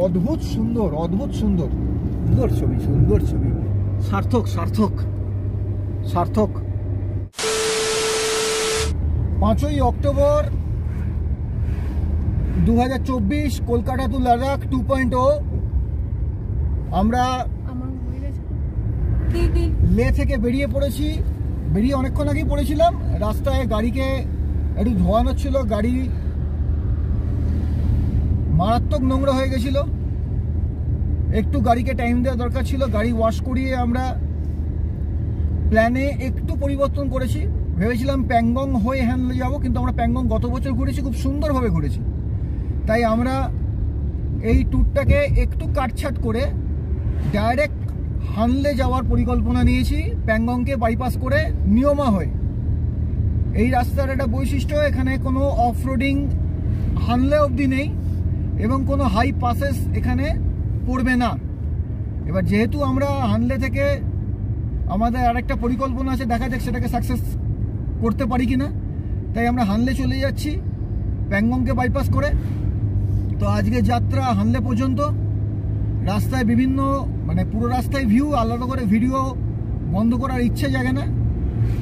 অদ্ভুত সুন্দর, অদ্ভুত সুন্দর, সুন্দর ছবি, সুন্দর ছবি, সার্থক সার্থক সার্থক। 5ই অক্টোবর 2024, কলকাতা টু লাদাখ 2.0। আমরা লে থেকে বেরিয়ে পড়েছি। বেরিয়ে অনেকক্ষণ আগেই পড়েছিলাম। রাস্তায় গাড়িকে একটু ধোয়ানো ছিল, গাড়ি মারাত্মক নোংরা হয়ে গেছিল, একটু গাড়িকে টাইম দেওয়া দরকার ছিল। গাড়ি ওয়াশ করিয়ে আমরা প্ল্যানে একটু পরিবর্তন করেছি। ভেবেছিলাম প্যাংগং হয়ে হ্যানলে যাব, কিন্তু আমরা প্যাংগং গত বছর ঘুরেছি, খুব সুন্দরভাবে ঘুরেছি। তাই আমরা এই ট্যুরটাকে একটু কাটছাট করে ডাইরেক্ট হানলে যাওয়ার পরিকল্পনা নিয়েছি, প্যাংগংকে বাইপাস করে নিয়মা হয়ে। এই রাস্তার একটা বৈশিষ্ট্য, এখানে কোনো অফরোডিং হানলে অবধি নেই এবং কোনো হাই পাসেস এখানে পড়বে না। এবার যেহেতু আমরা হানলে থেকে আমাদের আরেকটা পরিকল্পনা আছে, দেখা যাক সেটাকে সাকসেস করতে পারি কিনা। তাই আমরা হানলে চলে যাচ্ছি প্যাংগংকে বাইপাস করে। তো আজকে যাত্রা হানলে পর্যন্ত। রাস্তায় বিভিন্ন পুরো রাস্তায় ভিউ, আলাদা করে ভিডিও বন্ধ করার ইচ্ছে জাগে না,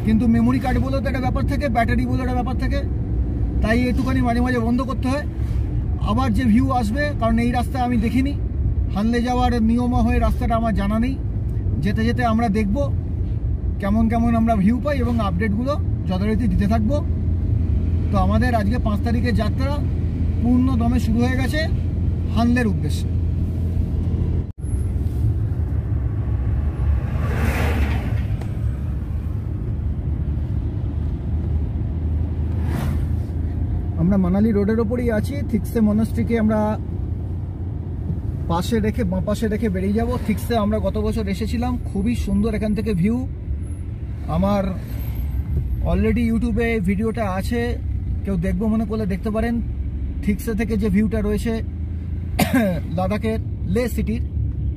কিন্তু মেমোরি কার্ড বলেও তো একটা ব্যাপার থাকে, ব্যাটারি বলে একটা ব্যাপার থাকে, তাই একটুখানি মাঝে মাঝে বন্ধ করতে হয়। আবার যে ভিউ আসবে, কারণ এই রাস্তা আমি দেখিনি, হানলে যাওয়ার নিয়মা হয়ে রাস্তাটা আমার জানা নেই। যেতে যেতে আমরা দেখব কেমন কেমন আমরা ভিউ পাই এবং আপডেটগুলো যথারীতি দিতে থাকবো। তো আমাদের আজকে 5 তারিখের যাত্রা পূর্ণ দমে শুরু হয়ে গেছে হানলের উদ্দেশ্যে। আমরা মানালি রোডের ওপরেই আছি। থিকসে মনাস্ট্রিকে আমরা পাশে রেখে, বাঁ পাশে রেখে বেরিয়ে যাব। থিকসে আমরা গত বছর এসেছিলাম, খুবই সুন্দর এখান থেকে ভিউ। আমার অলরেডি ইউটিউবে ভিডিওটা আছে, কেউ দেখবো মনে করলে দেখতে পারেন। থিকসে থেকে যে ভিউটা রয়েছে লাদাখের লে সিটির,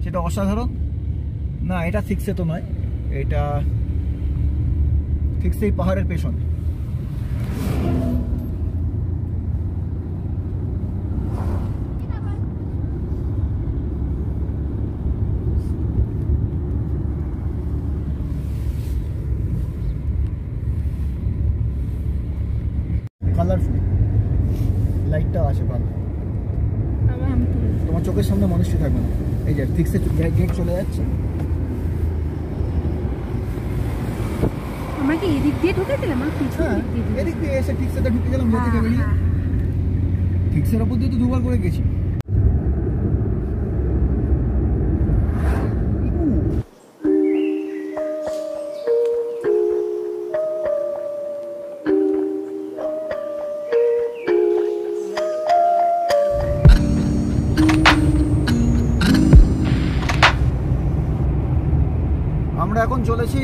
সেটা অসাধারণ। না, এটা থিকসে তো নয়, এটা থিকসে এই পাহাড়ের পেছন। কালারফুল লাইটটাও আছে ভালো, তোমার চোখের সামনে মানুষটি থাকবে না। এই যে থিকসে গেট চলে যাচ্ছে। আমরা কি এদিক দিয়ে ঢুকেছিলাম? এদিক দিয়ে এসে থিকসেতে ঢুকে গেলাম, লে থেকে বেরিয়ে। থিকসের ওপর দিয়ে তো 2বার করে গেছি। আমরা এখন চলেছি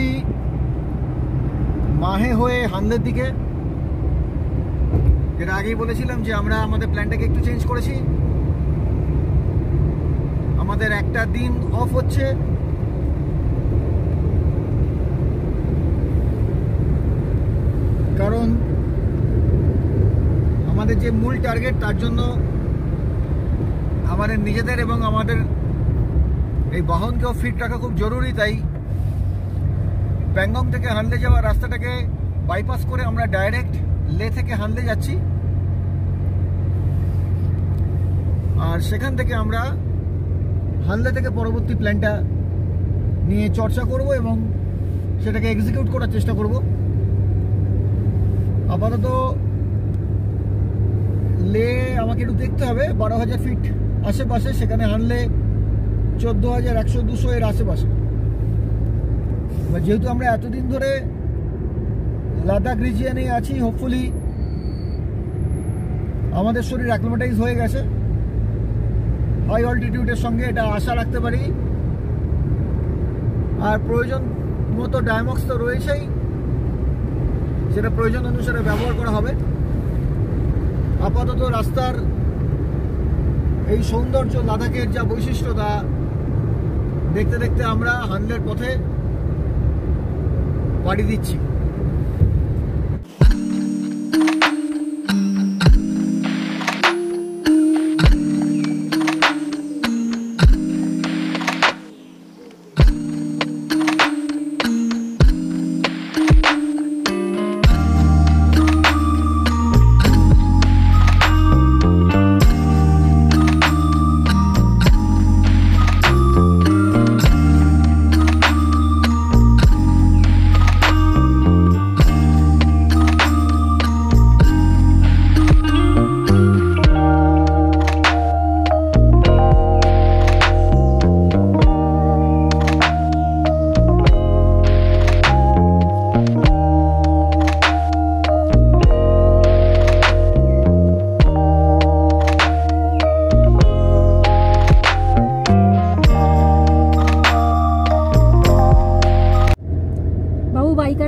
মাহে হয়ে হানলের দিকে। এর আগেই বলেছিলাম যে আমরা আমাদের প্ল্যানটাকে একটু চেঞ্জ করেছি। আমাদের একটা দিন অফ হচ্ছে, কারণ আমাদের যে মূল টার্গেট, তার জন্য আমাদের নিজেদের এবং আমাদের এই বাহনকেও ফিট রাখা খুব জরুরি। তাই প্যাংগং থেকে হানলে যাওয়ার রাস্তাটাকে বাইপাস করে আমরা ডাইরেক্ট লে থেকে হানলে যাচ্ছি। আর সেখান থেকে আমরা হানলে থেকে পরবর্তী প্ল্যানটা নিয়ে চর্চা করব এবং সেটাকে এক্সিকিউট করার চেষ্টা করব। আপাতত লে আমাকে একটু দেখতে হবে, 12,000 ফিট আশেপাশে, সেখানে হানলে 14,100-200 এর আশেপাশে। যেহেতু আমরা এতদিন ধরে লাদাখ রিজিয়নে আছি, হোপফুলি আমাদের শরীর অ্যাক্লিমেটাইজ হয়ে গেছে হাই অল্টিটিউডের সঙ্গে, এটা আশা রাখতে পারি। আর প্রয়োজন মতো ডায়ামক্স তো রয়েছেই, সেটা প্রয়োজন অনুসারে ব্যবহার করা হবে। আপাতত রাস্তার এই সৌন্দর্য, লাদাখের যা বৈশিষ্ট্য, তা দেখতে দেখতে আমরা হানলের পথে পাড়ি দিচ্ছি।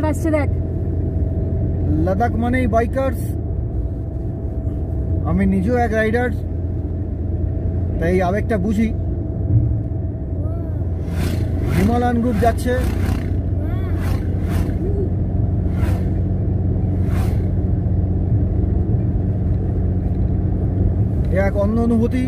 আসছে দেখ। লাদাখ মানেই বাইকার্স, আমি নিজেও এক রাইডার, তাই এই আবেগটা বুঝি। হিমালয়ান গ্রুপ যাচ্ছে, এক অন্য অনুভূতি।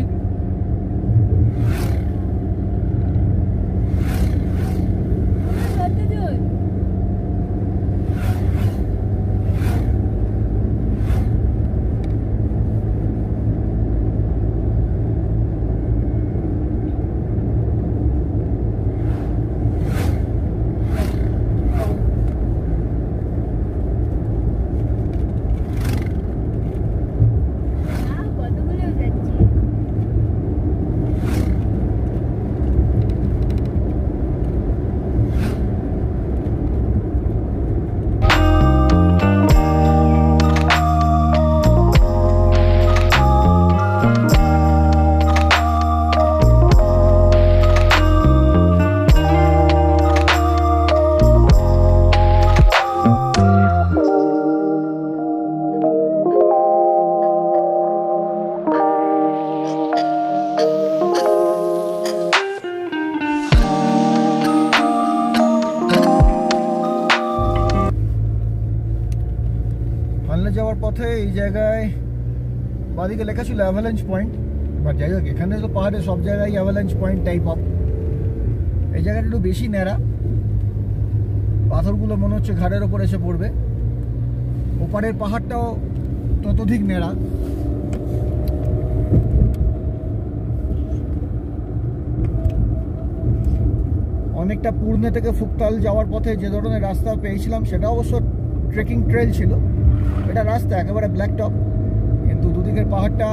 হানলে যাওয়ার পথে এই জায়গায় বাদিকে লেখা ছিল অ্যাভালাঞ্চ পয়েন্ট, বাট যাই হোক এখানে তো পাহাড়ে সব জায়গায় অ্যাভালাঞ্চ পয়েন্ট টাইপ অফ। এই জায়গাটা একটু বেশি ন্যাড়া, পাথরগুলো মনে হচ্ছে ঘাড়ের ওপর এসে পড়বে। ওপারের পাহাড়টাও ততোধিক ন্যাড়া। অনেকটা পূর্ণে থেকে ফুকতাল যাওয়ার পথে যে ধরনের রাস্তা পেয়েছিলাম সেটা অবশ্য ট্রেকিং ট্রেল ছিল, এটা রাস্তা একেবারে ব্ল্যাক টপ, কিন্তু দুদিকের পাহাড়টা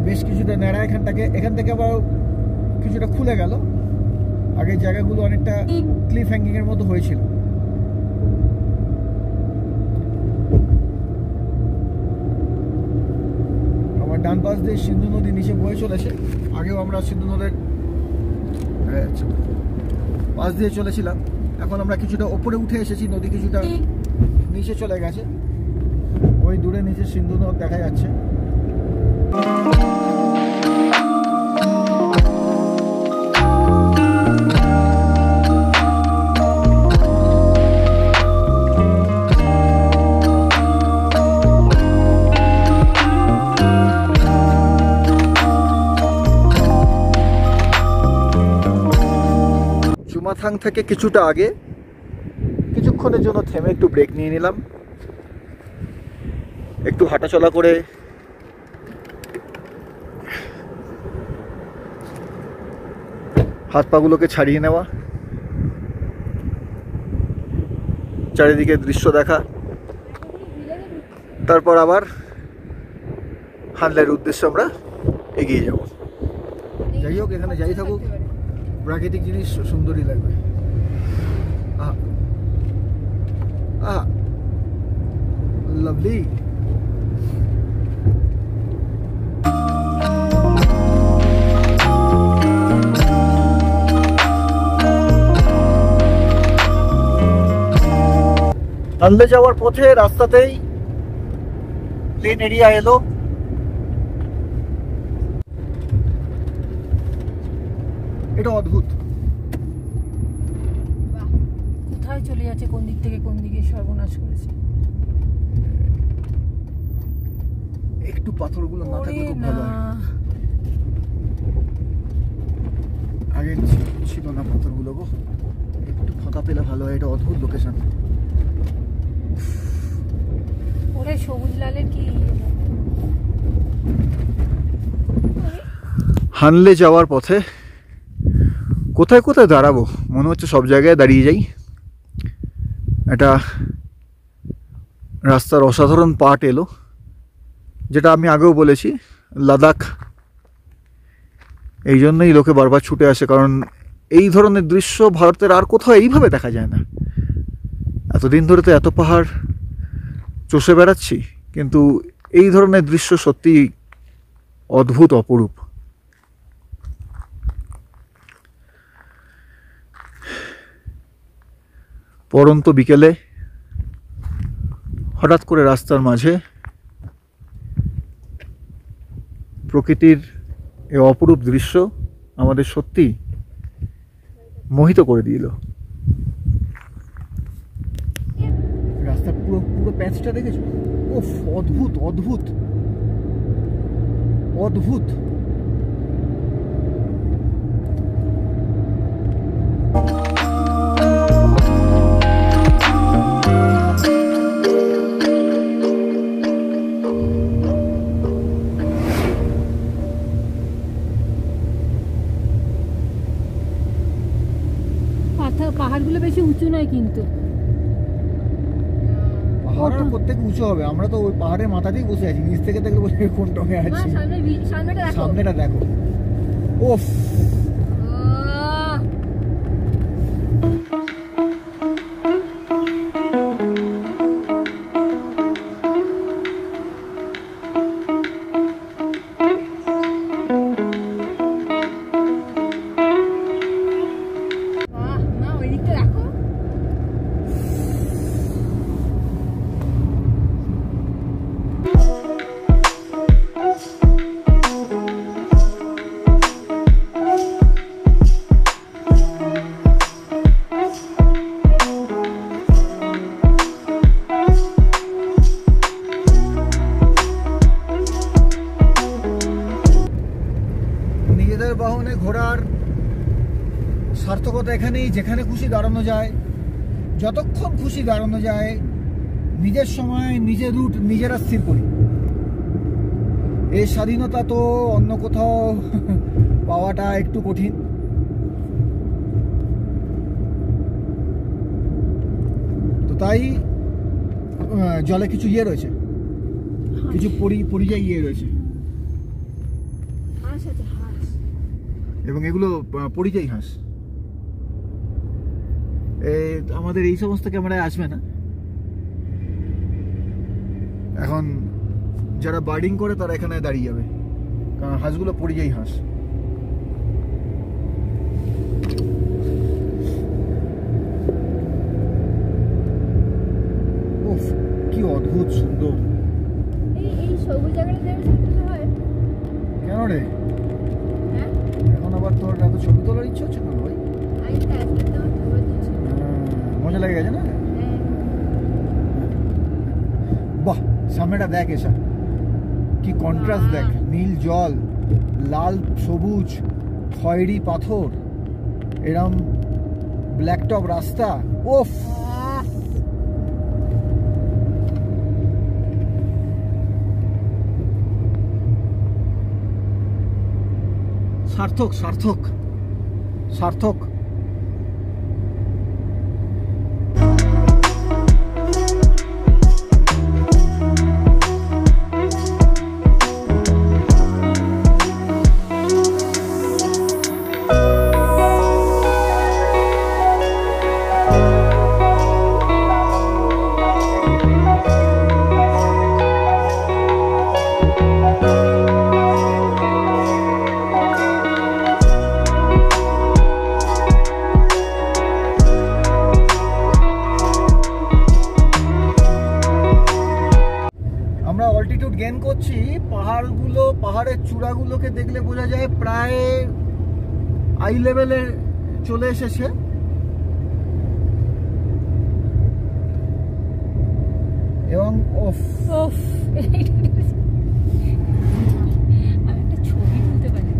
বেশ কিছুটা ন্যাড়া। এখান থেকে আবার কিছুটা খুলে গেল। আগের জায়গাগুলো অনেকটা ক্লিফ হ্যাঙ্গিং এর মতো হয়েছিল। আমার ডান পাশ দিয়ে সিন্ধু নদী নিচে বয়ে চলেছে। আগেও আমরা সিন্ধু নদীর পাশ দিয়ে চলেছিলাম, এখন আমরা কিছুটা ওপরে উঠে এসেছি, নদী কিছুটা নিচে চলে গেছে। ওই দূরে নিচে সিন্ধু নদ দেখা যাচ্ছে। চুমাথাং থেকে কিছুটা আগে কিছুক্ষণের জন্য থেমে একটু ব্রেক নিয়ে নিলাম, একটু হাঁটাচলা করে হাত পাগুলোকে ছাড়িয়ে নেওয়া, চারিদিকে দৃশ্য দেখা, তারপর আবার হানলের উদ্দেশ্যে আমরা এগিয়ে যাব। যাই হোক, এখানে যাই থাকুক প্রাকৃতিক জিনিস সুন্দরই লাগবে। লাভলি। হানলে যাওয়ার পথে রাস্তাতেই প্লেন এরিয়া এলো। এটা অদ্ভুত, কোথায় চলে যাচ্ছে, কোন দিক থেকে কোন দিকে সর্বনাশ করেছে। একটু পাথরগুলো না থাকলে খুব ভালো হয়। আগে ছিল না পাথরগুলো, গো একটু ফাঁকা পেলে ভালো হয়। এটা অদ্ভুত লোকেশন। ওরে সবুজ লালের কি। হানলে যাওয়ার পথে কোথায় কোথায় দাঁড়াবো মনে হচ্ছে সব জায়গায় দাঁড়িয়ে যাই। এটা রাস্তার অসাধারণ পার্ট এলো, যেটা আমি আগেও বলেছি, লাদাখ এই জন্যই লোকে বারবার ছুটে আসে, কারণ এই ধরনের দৃশ্য ভারতের আর কোথাও এইভাবে দেখা যায় না। এতদিন ধরে তো এত পাহাড় চষে বেড়াচ্ছি, কিন্তু এই ধরনের দৃশ্য সত্যি অদ্ভুত, অপরূপ। পরন্ত বিকেলে হঠাৎ করে রাস্তার মাঝে প্রকৃতির এই অপরূপ দৃশ্য আমাদের সত্যি মোহিত করে দিল। রাস্তার পুরো পুরো প্যাচটা দেখেছো? ওফ, অদ্ভুত অদ্ভুত অদ্ভুত। পাহাড়গুলো বেশি উঁচু নয় কিন্তু। পাহাড় প্রত্যেক উঁচু হবে, আমরা তো ওই পাহাড়ের মাথাতেই বসে আছি, নিচ থেকে দেখলে বসে কোন টঙে আছি। সামনেটা দেখো, ওফ। নিজেদের বাহনে ঘোরার সার্থকতা এখানেই, যেখানে খুশি দাঁড়ানো যায়, যতক্ষণ খুশি দাঁড়ানো যায়, নিজের সময় নিজের রুট নিজেরা স্থির করি। এই স্বাধীনতা তো অন্য কোথাও পাওয়াটা একটু কঠিন। তো তাই জলে কিছু ইয়ে রয়েছে, কিছু পরিযায়ী ইয়ে রয়েছে, এবং এগুলো পরিযায়ী হাঁস। আমাদের এই সমস্ত ক্যামেরায় আসবে না। এখন যারা বার্ডিং করে তারা এখানে দাঁড়িয়ে যাবে, কারণ হাঁসগুলো পরিযায়ী হাঁস। উফ, কি অদ্ভুত সুন্দর। এই সবুজ জায়গাটা হয় কেন রে? এখন আবার তোর এত ছবি তোলার ইচ্ছে হচ্ছে কেন ভাই? মজা লেগে গেছে না? বাহ, সামনেটা দেখ, এসা কি কন্ট্রাস্ট দেখ, নীল জল, লাল সবুজ খয়েরি পাথর, এরম ব্ল্যাক টপ রাস্তা। ওফ, সার্থক সার্থক সার্থক। অল্টিটিউড গেইন করছি। পাহাড়গুলো, পাহাড়ের চূড়াগুলোকে দেখলে বোঝা যায় প্রায় আই লেভেলে চলে এসেছে। এবং ওফ, আমি একটা ছবি তুলতে পারি।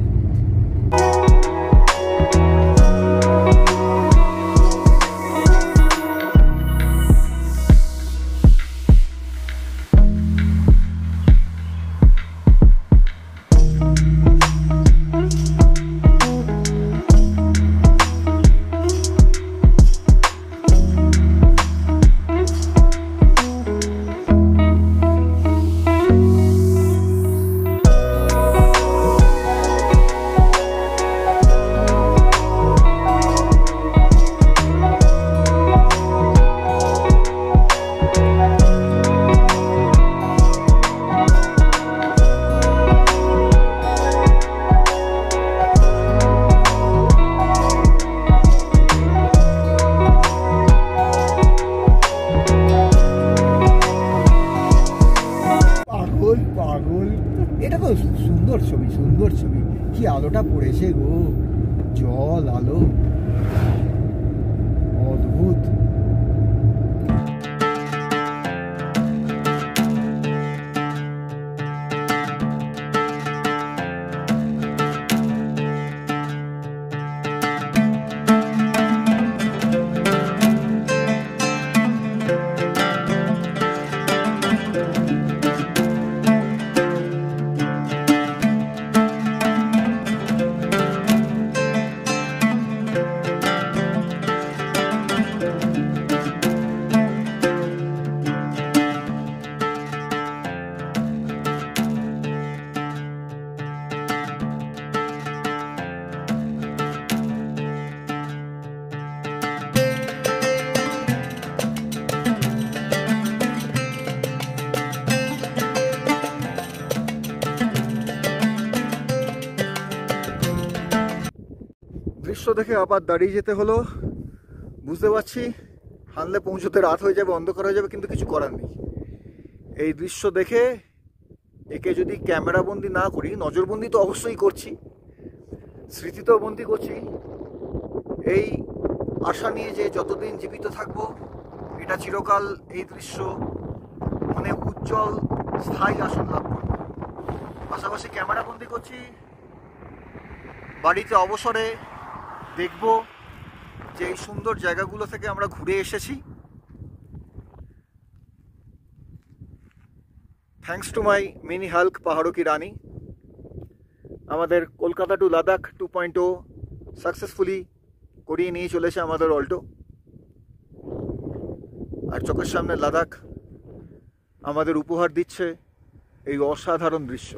লাগছে গো, জল আলো অদ্ভুত। দৃশ্য দেখে আবার দাঁড়িয়ে যেতে হলো। বুঝতে পারছি হানলে পৌঁছতে রাত হয়ে যাবে, অন্ধকার হয়ে যাবে, কিন্তু কিছু করার নেই। এই দৃশ্য দেখে একে যদি ক্যামেরা বন্দি না করি, নজরবন্দি তো অবশ্যই করছি, স্মৃতিতেও বন্দি করছি, এই আশা নিয়ে যে যতদিন জীবিত থাকবো এটা চিরকাল এই দৃশ্য মনে উজ্জ্বল স্থায়ী আসন লাভ করবে। পাশাপাশি ক্যামেরা বন্দি করছি, বাড়িতে অবসরে দেখব যে এই সুন্দর জায়গাগুলো থেকে আমরা ঘুরে এসেছি। Thanks to my mini hulk পাহাড়ো কি রানী, আমাদের কলকাতা টু লাদাখ 2.0 সাকসেসফুলি করিয়ে নিয়ে চলেছে আমাদের অল্টো। আর চোখের সামনে লাদাখ আমাদের উপহার দিচ্ছে এই অসাধারণ দৃশ্য।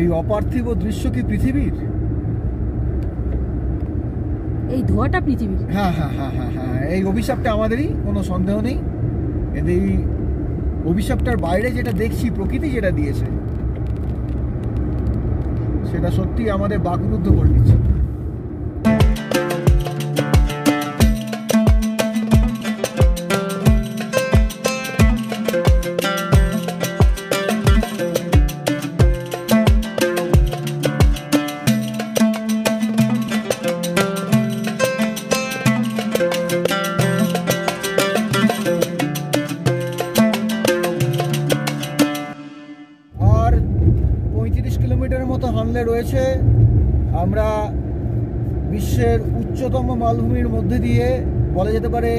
এই অপার্থিব দৃশ্য কি পৃথিবীর? এই ধোঁয়াটা পৃথিবীর। হ্যাঁ হ্যাঁ হ্যাঁ হ্যাঁ হ্যাঁ, এই অভিশাপটা আমাদেরই, কোনো সন্দেহ নেই। এই অভিশাপটার বাইরে যেটা দেখছি, প্রকৃতি যেটা দিয়েছে, সেটা সত্যি আমাদের বাকরুদ্ধ করে দিচ্ছে। আর 35 কিলোমিটারের মতো হানলে রয়েছে। আমরা বিশ্বের উচ্চতম মালভূমির মধ্যে দিয়ে, বলা যেতে পারে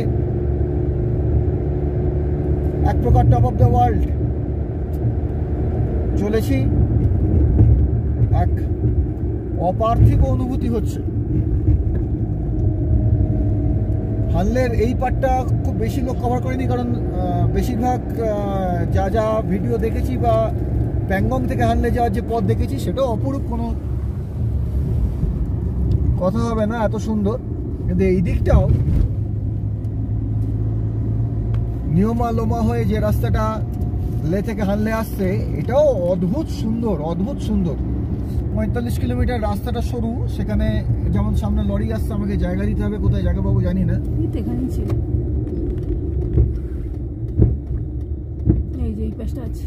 এক প্রকার টপ অফ দ্য ওয়ার্ল্ড চলেছি। এক অপার্থিব অনুভূতি হচ্ছে। হানলের এই পার্টটা খুব বেশি লোক কভার করেনি, কারণ বেশিরভাগ যা যা ভিডিও দেখেছি বা প্যাংগং থেকে হানলে যাওয়ার যে পথ দেখেছি, সেটাও অপরূপ, কোনো কথা হবে না, এত সুন্দর। কিন্তু এই দিকটাও নিয়মা লোমা হয়ে যে রাস্তাটা লে থেকে হানলে আসছে, এটাও অদ্ভুত সুন্দর, অদ্ভুত সুন্দর। 45 কিলোমিটার রাস্তাটা সরু, সেখানে যেমন সামনে লরি আসছে, আমাকে জায়গা দিতে হবে, কোথায় জায়গা পাবো জানি না। এই যে এই পাশটা আছে।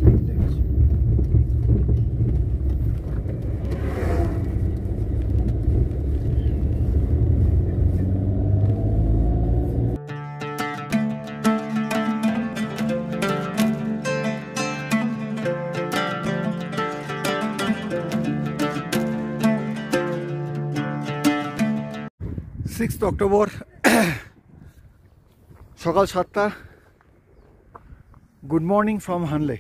6th অক্টোবর সকাল 7টা। Good morning from Hanle.